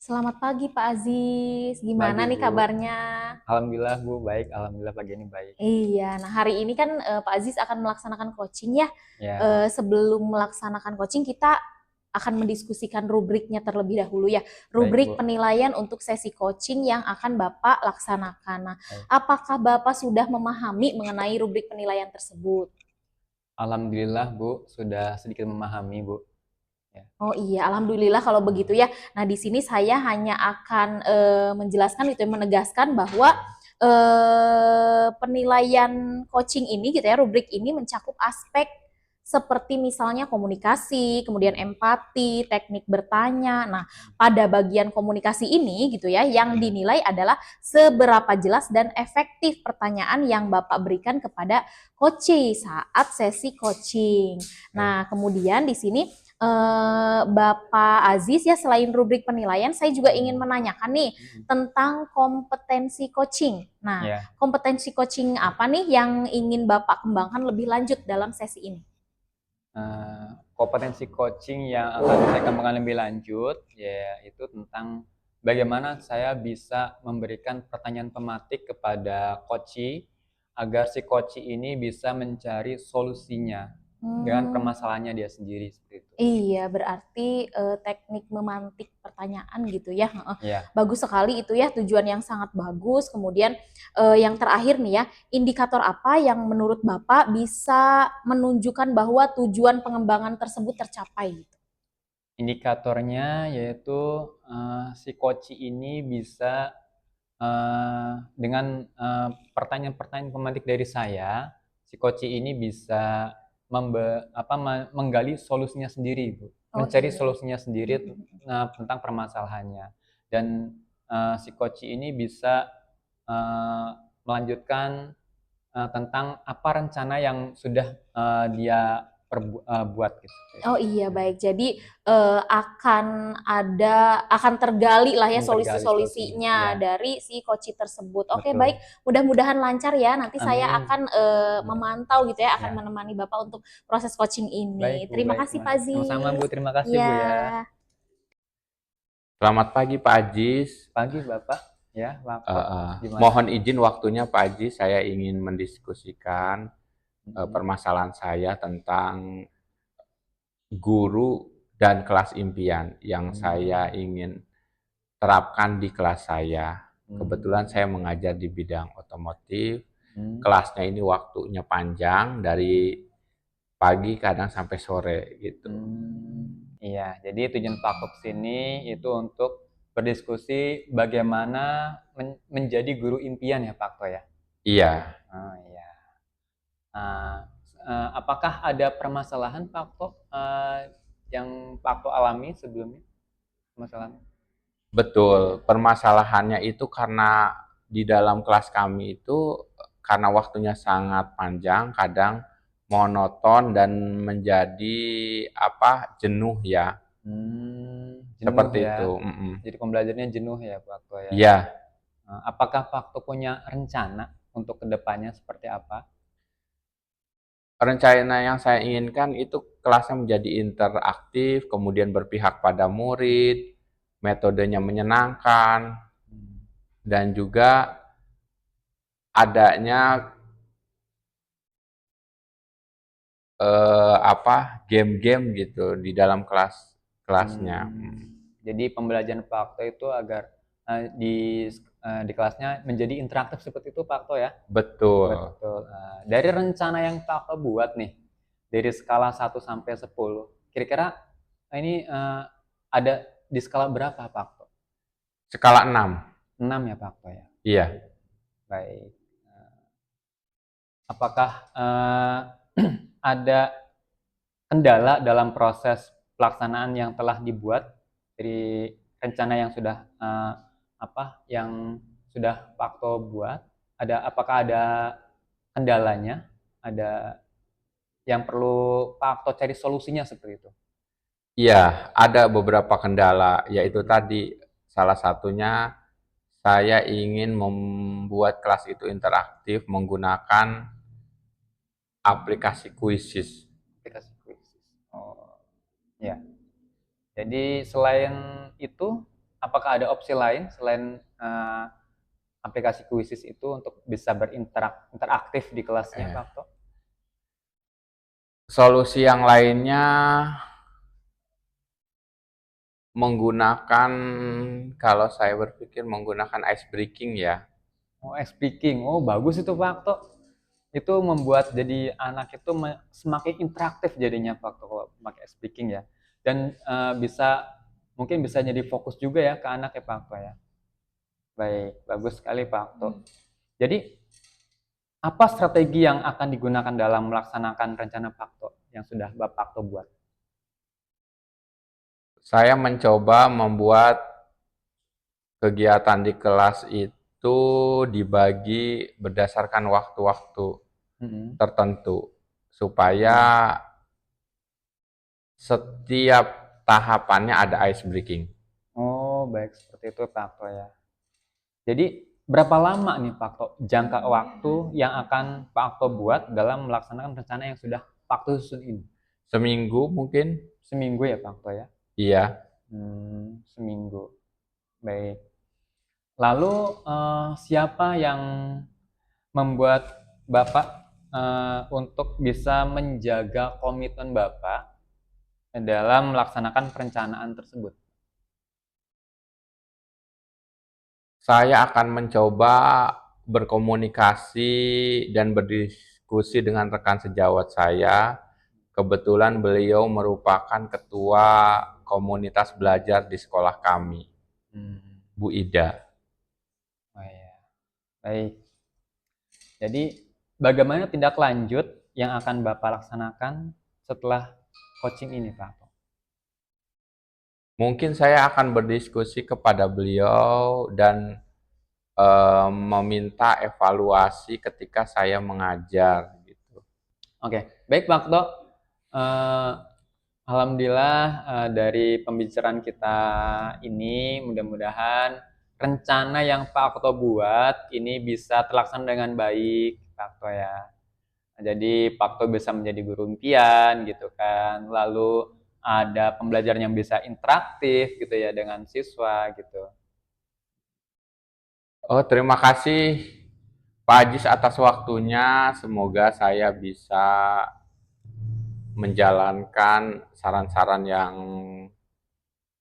Selamat pagi Pak Aziz, gimana Pagi, nih Bu. kabarnya? Alhamdulillah, Bu, baik. Alhamdulillah pagi ini baik. Iya, nah hari ini kan Pak Aziz akan melaksanakan coaching ya. Ya, Sebelum melaksanakan coaching kita akan mendiskusikan rubriknya terlebih dahulu ya. baik, Rubrik Bu. penilaian untuk sesi coaching yang akan Bapak laksanakan. Nah, Baik. apakah Bapak sudah memahami mengenai rubrik penilaian tersebut? Alhamdulillah, Bu, sudah sedikit memahami, Bu. Ya. Oh iya, alhamdulillah kalau begitu ya. Nah, di sini saya hanya akan menjelaskan itu menegaskan bahwa penilaian coaching ini gitu ya, rubrik ini mencakup aspek seperti misalnya komunikasi, kemudian empati, teknik bertanya. Nah, pada bagian komunikasi ini gitu ya, yang dinilai adalah seberapa jelas dan efektif pertanyaan yang Bapak berikan kepada coach saat sesi coaching. Baik. Nah, kemudian di sini Bapak Aziz ya, selain rubrik penilaian, saya juga ingin menanyakan nih tentang kompetensi coaching. Nah, Ya, kompetensi coaching apa nih yang ingin Bapak kembangkan lebih lanjut dalam sesi ini? kompetensi coaching yang akan saya kembangkan lebih lanjut, yaitu tentang bagaimana saya bisa memberikan pertanyaan tematik kepada coachee agar si coachee ini bisa mencari solusinya dengan Hmm, permasalahannya dia sendiri seperti itu. iya, berarti teknik memantik pertanyaan gitu ya. Heeh. Ya. Bagus sekali itu ya, tujuan yang sangat bagus. Kemudian yang terakhir nih ya, indikator apa yang menurut Bapak bisa menunjukkan bahwa tujuan pengembangan tersebut tercapai gitu? Indikatornya yaitu si coach ini bisa dengan pertanyaan-pertanyaan pemantik dari saya, si coach ini bisa menggali solusinya sendiri, Bu. Oh Mencari iya. solusinya sendiri tentang permasalahannya. Dan si coach ini bisa eh, melanjutkan tentang apa rencana yang sudah dia buat gitu. Oh iya baik. Jadi akan tergali lah ya Tergali solusinya. solusi-solusinya Ya, dari si coach tersebut. Oke baik, betul. mudah-mudahan lancar ya. Nanti saya Amin. akan memantau gitu ya, akan Ya, menemani Bapak untuk proses coaching baik ini. Bu, Terima baik. kasih Pak Sama-sama Bu, Aziz. terima kasih Bu ya. Ya. Selamat pagi Pak Ajis. Pagi Bapak, ya Bapak, gimana? Mohon izin waktunya Pak Ajis, saya ingin mendiskusikan Mm-mm. permasalahan saya tentang guru dan kelas impian yang saya Hmm. ingin terapkan di kelas saya. Kebetulan Hmm. saya mengajar di bidang otomotif, Hmm. kelasnya ini waktunya panjang dari pagi kadang sampai sore gitu. Iya, jadi tujuan Pak Kok sini itu untuk berdiskusi bagaimana menjadi guru impian ya Pak Kok ya. Iya, Oh iya. Nah, apakah ada permasalahan Pak Kok yang Pak Kok alami sebelumnya? Permasalahan? betul. Permasalahannya itu karena di dalam kelas kami itu karena waktunya sangat panjang, kadang monoton dan menjadi jenuh ya, Jenuh seperti ya. itu. Jadi pembelajarannya jenuh ya Pak Kok ya. Iya, Apakah Pak Kok punya rencana untuk kedepannya seperti apa? rencana yang saya inginkan itu kelasnya menjadi interaktif, kemudian berpihak pada murid, metodenya menyenangkan, Hmm. dan juga adanya game-game gitu di dalam kelasnya. Jadi pembelajaran Pak Kok itu agar di kelasnya menjadi interaktif seperti itu Pak Kok ya? Betul. Betul. Dari rencana yang Pak Kok buat nih, dari skala 1 sampai 10, kira-kira ini ada di skala berapa Pak Kok? Skala 6. 6 ya Pak Kok ya? Iya. Baik. Apakah ada kendala dalam proses pelaksanaan yang telah dibuat dari rencana yang sudah yang sudah Pak Kok buat? Apakah ada kendalanya? Ada yang perlu Pak Kok cari solusinya seperti itu? Iya, ada beberapa kendala, yaitu tadi salah satunya saya ingin membuat kelas itu interaktif menggunakan aplikasi Quizzes. Aplikasi Quizzes. Oh, ya. Jadi selain itu apakah ada opsi lain selain aplikasi Quizzes itu untuk bisa interaktif di kelasnya, Pak Akto? Solusi yang lainnya menggunakan, kalau saya berpikir menggunakan ice breaking ya. Oh, speaking. Oh, bagus itu Pak Akto. Itu membuat jadi anak itu semakin interaktif jadinya Pak Akto kalau pakai speaking ya. Dan mungkin bisa jadi fokus juga ya ke anak ya Pak Akto ya. Baik, bagus sekali Pak Akto. Jadi apa strategi yang akan digunakan dalam melaksanakan rencana Pak Akto yang sudah Bapak Akto buat? Saya mencoba membuat kegiatan di kelas itu dibagi berdasarkan waktu-waktu tertentu, supaya setiap tahapannya ada ice breaking. Oh, baik seperti itu Pak Akto ya. Jadi berapa lama nih Pak Akto jangka waktu yang akan Pak Akto buat dalam melaksanakan rencana yang sudah Pak Akto susun ini? Seminggu mungkin? Seminggu ya Pak Akto ya? Iya. Seminggu. Baik. Lalu siapa yang membuat Bapak untuk bisa menjaga komitmen Bapak dalam melaksanakan perencanaan tersebut? Saya akan mencoba berkomunikasi dan berdiskusi dengan rekan sejawat saya. Kebetulan beliau merupakan ketua komunitas belajar di sekolah kami, Bu Ida. Oh ya, baik. Jadi bagaimana tindak lanjut yang akan Bapak laksanakan setelah coaching ini, Pak? Mungkin saya akan berdiskusi kepada beliau dan meminta evaluasi ketika saya mengajar gitu. Oke, baik Pak Akto. Alhamdulillah dari pembicaraan kita ini mudah-mudahan rencana yang Pak Akto buat ini bisa terlaksana dengan baik, Pak Akto ya. Jadi Pak Akto bisa menjadi guru impian gitu kan. Lalu ada pembelajaran yang bisa interaktif gitu ya dengan siswa gitu. Oh, terima kasih Pak Ajis atas waktunya. Semoga saya bisa menjalankan saran-saran yang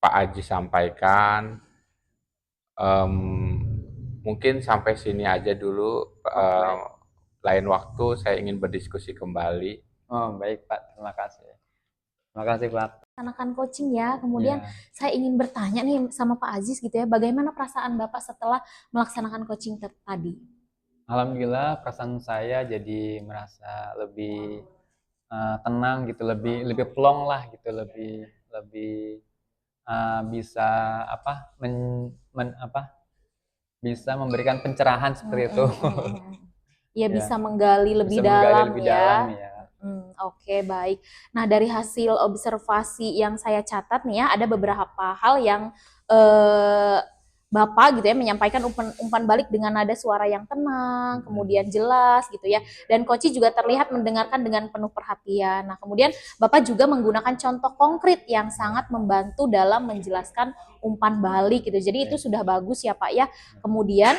Pak Ajis sampaikan. Mungkin sampai sini aja dulu. Lain waktu saya ingin berdiskusi kembali. Oh, baik Pak, terima kasih. Terima kasih Pak. Melaksanakan coaching ya, kemudian saya ingin bertanya nih sama Pak Aziz gitu ya, bagaimana perasaan Bapak setelah melaksanakan coaching tadi? Alhamdulillah perasaan saya jadi merasa lebih tenang gitu, lebih plong lah gitu, lebih bisa bisa memberikan pencerahan seperti itu. Ya, bisa menggali lebih dalam ya. ya. Oke, baik. Nah, dari hasil observasi yang saya catat nih ya, ada beberapa hal yang Bapak gitu ya menyampaikan umpan balik dengan nada suara yang tenang, kemudian jelas gitu ya. Dan Koci juga terlihat mendengarkan dengan penuh perhatian. Nah, kemudian Bapak juga menggunakan contoh konkret yang sangat membantu dalam menjelaskan umpan balik gitu. Jadi itu sudah bagus ya Pak ya. Kemudian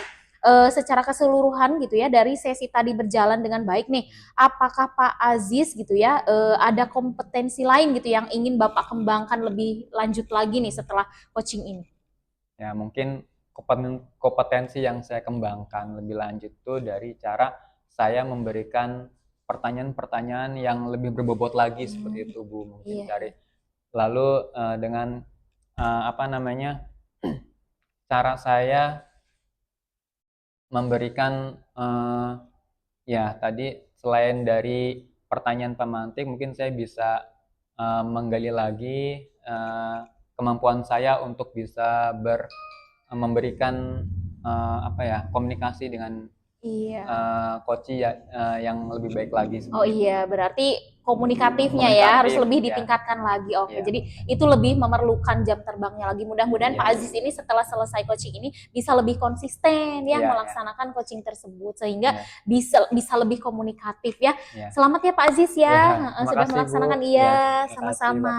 secara keseluruhan gitu ya dari sesi tadi berjalan dengan baik nih, apakah Pak Aziz gitu ya ada kompetensi lain gitu yang ingin Bapak kembangkan lebih lanjut lagi nih setelah coaching ini? Ya, mungkin kompetensi yang saya kembangkan lebih lanjut itu dari cara saya memberikan pertanyaan-pertanyaan yang lebih berbobot lagi seperti itu Bu, mungkin dari lalu dengan cara saya memberikan ya tadi selain dari pertanyaan pemantik mungkin saya bisa menggali lagi kemampuan saya untuk bisa memberikan komunikasi dengan coach yang lebih baik lagi. Oh iya, berarti komunikatifnya ya harus lebih ditingkatkan lagi. Oke, jadi itu lebih memerlukan jam terbangnya lagi. Mudah-mudahan Pak Aziz ini setelah selesai coaching ini bisa lebih konsisten ya melaksanakan coaching tersebut sehingga bisa lebih komunikatif ya. Selamat ya Pak Aziz ya, sudah melaksanakan. Iya, sama-sama.